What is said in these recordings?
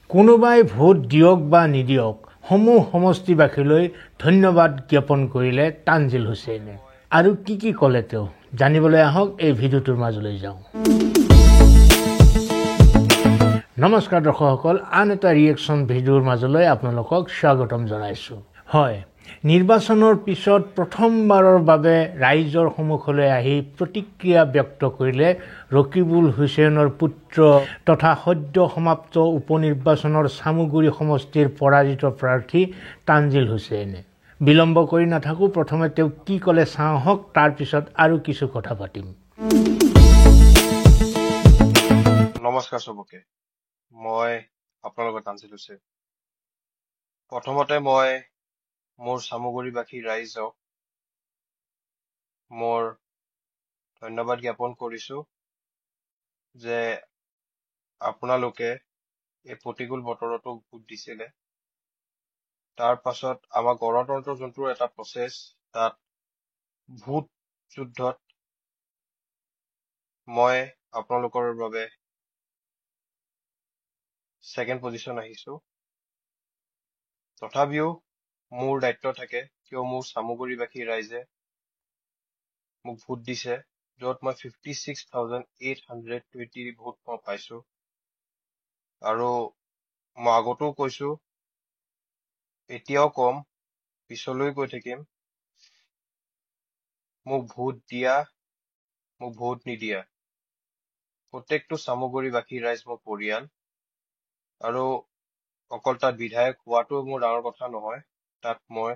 কোনোবাই ভোট দিয়ক বা নিদিয়ক সমূহ সমষ্টিবাসীলৈ ধন্যবাদ জ্ঞাপন কৰিলে তানজিল হুছেইনে। আৰু কি ক'লে তেওঁ জানিবলৈ আহক এই ভিডিঅ'টোৰ মাজলৈ যাওঁ। নমস্কাৰ দৰ্শকসকল, আন এটা ৰিয়েকশ্যন ভিডিঅ'ৰ মাজলৈ আপোনালোকক স্বাগতম জনাইছোঁ। হয়, নিৰ্বাচনৰ পিছত প্ৰথমবাৰৰ বাবে ৰাইজৰ সন্মুখলৈ আহি প্ৰতিক্ৰিয়া ব্যক্ত কৰিলে ৰকিবুল হুছেইনৰ পুত্ৰ তথা সদ্য সমাপ্ত উপনিৰ্বাচনৰ চামুগুৰি সমষ্টিৰ পৰাজিত প্ৰাৰ্থী তানজিল হুছেইনে। বিলম্ব কৰি নাথাকোঁ, প্ৰথমে তেওঁ কি ক'লে চাওঁ হওক, তাৰপিছত আৰু কিছু কথা পাতিম। নমস্কাৰ চবকে, মই আপোনালোকৰ তানজিল হুছেইন। প্ৰথমতে মই মোৰ চামুগুৰিবাসী ৰাইজক মোৰ ধন্যবাদ জ্ঞাপন কৰিছো যে আপোনালোকে এই প্ৰতিকূল বতৰতো ভোট দিছিলে। তাৰ পাছত আমাৰ গণতন্ত্ৰৰ যোনটো এটা প্ৰচেছ, তাত ভোট যুদ্ধত মই আপোনালোকৰ বাবে ছেকেণ্ড পজিশ্যন আহিছো। তথাপিও মোৰ দায়িত্ব থাকে, কিয় মোৰ চামুগুৰিবাসী ৰাইজে মোক ভোট দিছে, য'ত মই 56,820 ভোট মই পাইছো। আৰু মই আগতেও কৈছো, এতিয়াও কম, পিছলৈ কৈ থাকিম, মোক ভোট দিয়া, মোক ভোট নিদিয়া, প্ৰত্যেকটো চামুগুৰিবাসী ৰাইজ মোৰ পৰিয়াল। আৰু অকল তাত বিধায়ক হোৱাটো মোৰ ডাঙৰ কথা নহয়, তাত মোৰ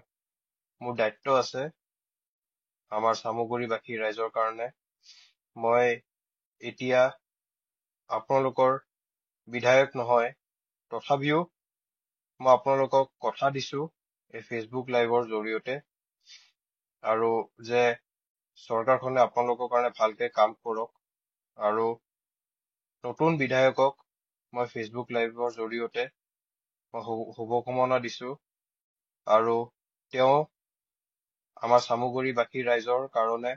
দায়িত্ব আছে আমাৰ চামুগুৰিবাসী ৰাইজৰ কাৰণে। মই এতিয়া আপোনালোকৰ বিধায়ক নহয়, তথাপিও মই আপোনালোকক কথা দিছো এই ফেচবুক লাইভৰ জৰিয়তে, আৰু যে চৰকাৰখনে আপোনালোকৰ কাৰণে ভালকে কাম কৰক। আৰু নতুন বিধায়কক মই ফেচবুক লাইভৰ জৰিয়তে মই শুভকামনা দিছো, আৰু তেওঁ আমাৰ চামুগুৰিবাসী ৰাইজৰ কাৰণে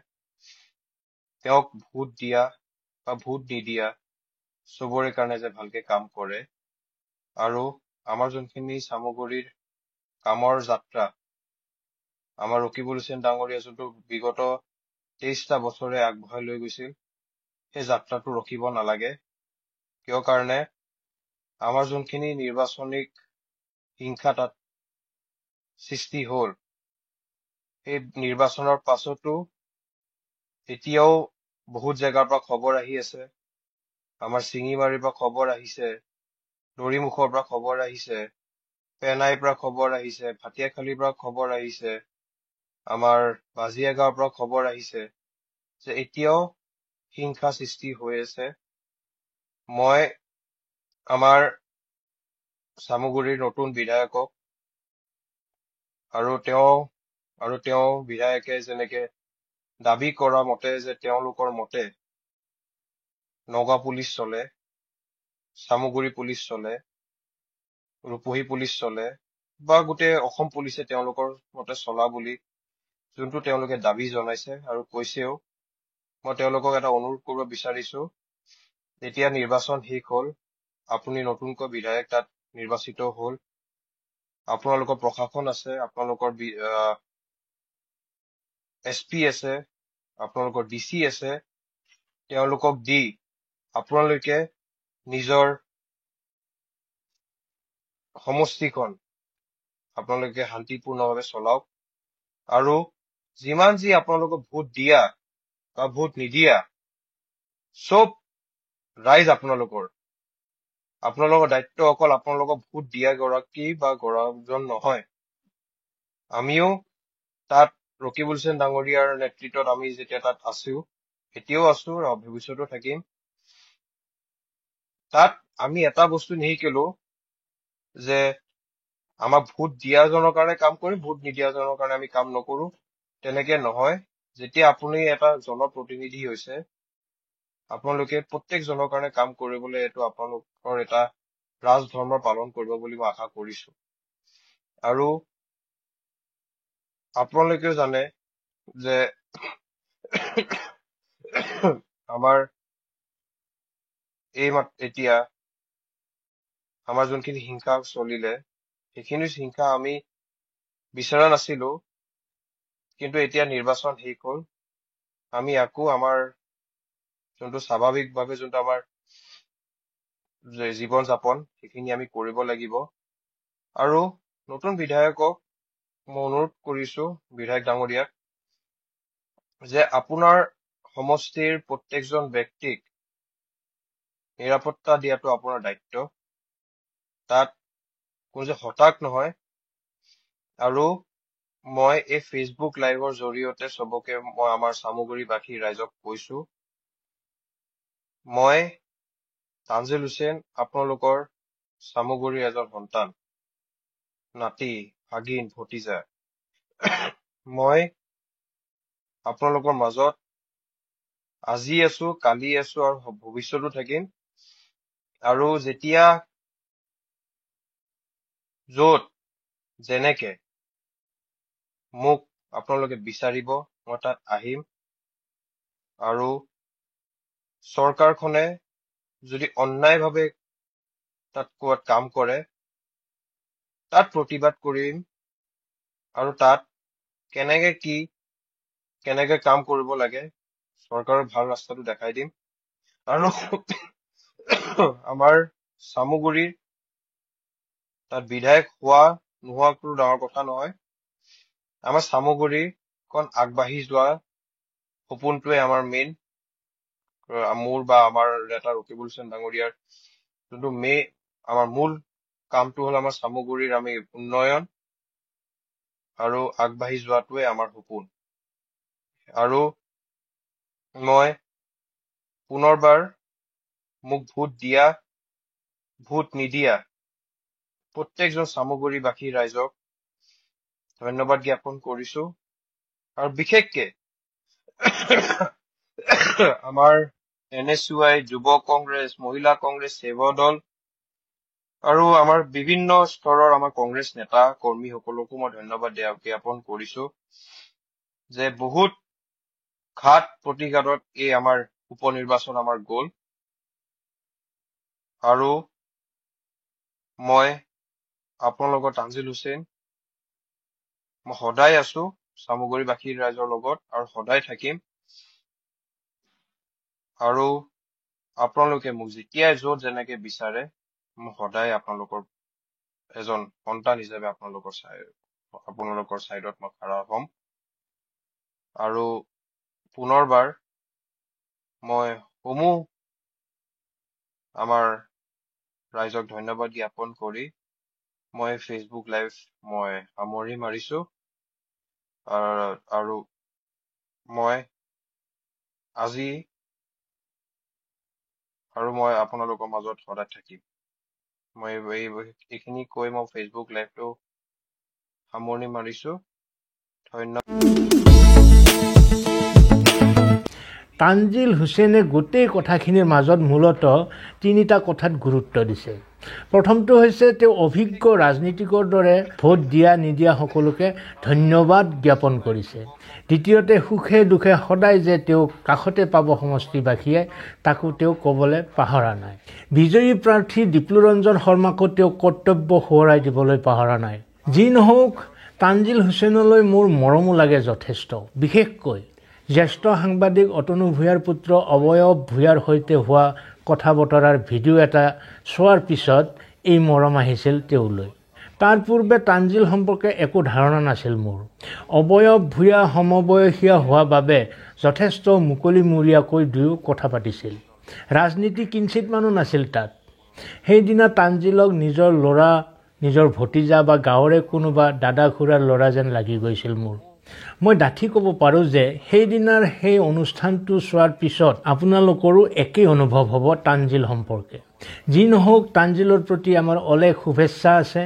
তেওঁক ভোট দিয়া বা ভোট নিদিয়া চবৰে কাৰণে যে ভালকে কাম কৰে। আৰু আমাৰ যোনখিনি চামুগুৰিৰ কামৰ যাত্ৰা, আমাৰ ৰকিবুল হুছেইন ডাঙৰীয়া যোনটো বিগত 23টা বছৰে আগবঢ়াই লৈ গৈছিল, সেই যাত্ৰাটো ৰখিব নালাগে। কিয় কাৰণে আমাৰ যোনখিনি নিৰ্বাচনিক হিংসা তাত সৃষ্টি হ'ল, সেই নিৰ্বাচনৰ পাছতো এতিয়াও বহুত জেগাৰ পৰা খবৰ আহি আছে। আমাৰ চিঙিমাৰীৰ পৰা খবৰ আহিছে, দৰিমুখৰ পৰা খবৰ আহিছে, পেনাইৰ পৰা খবৰ আহিছে, ভাটিয়াখালীৰ পৰা খবৰ আহিছে, আমাৰ বাজিয়াগাঁৱৰ পৰা খবৰ আহিছে যে এতিয়াও হিংসা সৃষ্টি হৈ আছে। মই আমাৰ চামুগুৰিৰ নতুন বিধায়কক আৰু তেওঁ বিধায়কে যেনেকে দাবী কৰা মতে যে তেওঁলোকৰ মতে নগাঁও পুলিচ চলে, চামুগুৰি পুলিচ চলে, ৰূপহী পুলিচ চলে, বা গোটেই অসম পুলিচে তেওঁলোকৰ মতে চলা বুলি যোনটো তেওঁলোকে দাবী জনাইছে আৰু কৈছেও, মই তেওঁলোকক এটা অনুৰোধ কৰিব বিচাৰিছো, এতিয়া নিৰ্বাচন শেষ হ'ল, আপুনি নতুনকৈ বিধায়ক তাত নিৰ্বাচিত হ'ল, আপোনালোকৰ প্ৰশাসন আছে, আপোনালোকৰ SP আছে, আপোনালোকৰ DC আছে, তেওঁলোকক দি আপোনালোকে নিজৰ সমষ্টিখন আপোনালোকে শান্তিপূৰ্ণভাৱে চলাওক। আৰু যিমান যি আপোনালোকক ভোট দিয়া বা ভোট নিদিয়া, চব ৰাইজ আপোনালোকৰ দায়িত্ব অকল আপোনালোকক ভোট দিয়া গৰাকী বা গৰাকীজন নহয়। আমিও তাত ৰকিবুল হুছেইন ডাঙৰীয়াৰ নেতৃত্বত আমি যেতিয়া তাত আছো, এতিয়াও আছো আৰু ভৱিষ্যতো থাকিম, তাত আমি এটা বস্তু নিশিকিলো যে আমাক ভোট দিয়াজনৰ কাৰণে কাম কৰিম, ভোট নিদিয়াজনৰ কাৰণে আমি কাম নকৰো। তেনেকে নহয়। যেতিয়া আপুনি এটা জনপ্ৰতিনিধি হৈছে, আপোনালোকে প্ৰত্যেকজনৰ কাৰণে কাম কৰিবলৈ এইটো আপোনালোকৰ এটা ৰাজধৰ্ম পালন কৰিব বুলি মই আশা কৰিছো। আৰু আপোনালোকেও জানে যে আমাৰ এতিয়া আমাৰ যোনখিনি হিংসা চলিলে সেইখিনি হিংসা আমি বিচৰা নাছিলো, কিন্তু এতিয়া নিৰ্বাচন শেষ হ'ল, আমি আকৌ আমাৰ যোনটো স্বাভাৱিকভাৱে যোনটো আমাৰ জীৱন যাপন সেইখিনি আমি কৰিব লাগিব। আৰু নতুন বিধায়কক মই অনুৰোধ কৰিছো, বিধায়ক ডাঙৰীয়াক, যে আপোনাৰ সমষ্টিৰ প্ৰত্যেকজন ব্যক্তিক নিৰাপত্তা দিয়াটো আপোনাৰ দায়িত্ব। তাত কোনো যে হতাশ নহয়। আৰু মই এই ফেচবুক লাইভৰ জৰিয়তে চবকে মই আমাৰ চামগুৰিবাসী ৰাইজক কৈছো, মই তানজিল হুছেইন আপোনালোকৰ চামগুৰিৰ এজন সন্তান, নাতি, ভাগিন, ভতিজা। মই আপোনালোকৰ মাজত আজি আছো, কালি আছো আৰু ভৱিষ্যতো থাকিম। আৰু যেতিয়া য'ত যেনেকে মোক আপোনালোকে বিচাৰিব মই তাত আহিম। আৰু চৰকাৰখনে যদি অন্যায়ভাৱে তাত কোৱাত কাম কৰে তাত প্ৰতিবাদ কৰিম, আৰু তাত কেনেকে কাম কৰিব লাগে চৰকাৰৰ ভাল ৰাস্তাটো দেখাই দিম। আৰু আমাৰ চামগুৰিৰ তাত বিধায়ক হোৱা নোহোৱা কোনো ডাঙৰ কথা নহয়। আমাৰ চামগুৰিখন আগবাঢ়ি যোৱা সপোনটোৱে আমাৰ মেইন, মোৰ বা আমাৰ নেতা ৰকিবুল হুছেইন ডাঙৰীয়াৰ যোনটো আমাৰ মূল কামটো হ'ল আমাৰ চামগুৰিৰ আমি উন্নয়ন আৰু আগবাঢ়ি যোৱাটোৱে আমাৰ সপোন। আৰু মই পুনৰবাৰ মোক ভোট নিদিয়া প্ৰত্যেকজন চামগুৰিবাসী ৰাইজক ধন্যবাদ জ্ঞাপন কৰিছো। আৰু বিশেষকে আমাৰ NSUI, যুৱ কংগ্ৰেছ, মহিলা কংগ্ৰেছ, সেৱা দল আৰু আমাৰ বিভিন্ন স্তৰৰ আমাৰ কংগ্ৰেছ নেতা কৰ্মীসকলকো মই ধন্যবাদ জ্ঞাপন কৰিছো, যে বহুত ঘাত প্ৰতিঘাতত এই আমাৰ উপনিৰ্বাচন আমাৰ গ'ল। আৰু মই আপোনালোকৰ তানজিল হুছেইন, মই সদায় আছো চামগুৰিবাসীৰ ৰাইজৰ লগত আৰু সদায় থাকিম। আৰু আপোনালোকে মোক যেতিয়াই য'ত যেনেকে বিচাৰে মই সদায় আপোনালোকৰ এজন সন্তান হিচাপে আপোনালোকৰ চাইডত মই খাৰা হ'ম। আৰু পুনৰবাৰ মই সমূহ আমাৰ ৰাইজক ধন্যবাদ জ্ঞাপন কৰি মই ফেচবুক লাইভ মই সামৰি মাৰিছো। আৰু মই আজি আৰু মই আপোনালোকৰ মাজত সদায় থাকিম। মই এইখিনি কৈ মই ফেচবুক লাইভটো সামৰণি মাৰিছো। ধন্যবাদ। তানজিল হুছেইনে গোটেই কথাখিনিৰ মাজত মূলতঃ তিনিটা কথাত গুৰুত্ব দিছে। প্ৰথমটো হৈছে তেওঁ অভিজ্ঞ ৰাজনীতিকৰ দৰে ভোট দিয়া নিদিয়া সকলোকে ধন্যবাদ জ্ঞাপন কৰিছে। দ্বিতীয়তে সুখে দুখে সদায় যে তেওঁ কাষতে পাব সমষ্টিবাসীয়ে তাকো তেওঁ ক'বলৈ পাহৰা নাই। বিজয়ী প্ৰাৰ্থী ডিপ্লুৰঞ্জন শৰ্মাকো তেওঁ কৰ্তব্য সোঁৱৰাই দিবলৈ পাহৰা নাই। যি নহওক, তানজিল হুছেইনলৈ মোৰ মৰমো লাগে যথেষ্ট। বিশেষকৈ জ্যেষ্ঠ সাংবাদিক অতনু ভূঞাৰ পুত্ৰ অৱয়ব ভূঞাৰ সৈতে হোৱা কথা বতৰাৰ ভিডিঅ' এটা চোৱাৰ পিছত এই মৰম আহিছিল তেওঁলৈ। তাৰ পূৰ্বে তানজিল সম্পৰ্কে একো ধাৰণা নাছিল মোৰ। অৱয়ব ভূঞা সমবয়সীয়া হোৱা বাবে যথেষ্ট মুকলিমূৰীয়াকৈ দুয়ো কথা পাতিছিল। ৰাজনীতি কিঞ্চিত মানুহ নাছিল তাত। সেইদিনা তানজিলক নিজৰ ল'ৰা, নিজৰ ভতিজা বা গাঁৱৰে কোনোবা দাদা খুৰাৰ ল'ৰা যেন লাগি গৈছিল মোৰ। মই ডাঠি ক'ব পাৰোঁ যে সেইদিনাৰ সেই অনুষ্ঠানটো চোৱাৰ পিছত আপোনালোকৰো একেই অনুভৱ হ'ব তানজিল সম্পৰ্কে। যি নহওক, তানজিলৰ প্ৰতি আমাৰ অলেখ শুভেচ্ছা আছে।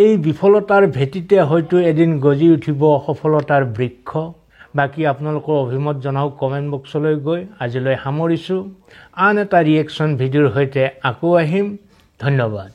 এই বিফলতাৰ ভেটিতে হয়তো এদিন গজি উঠিব সফলতাৰ বৃক্ষ। বাকী আপোনালোকৰ অভিমত জনাওক কমেণ্ট বক্সলৈ গৈ। আজিলৈ সামৰিছোঁ। আন এটা ৰিয়েকশ্যন ভিডিঅ'ৰ সৈতে আকৌ আহিম। ধন্যবাদ।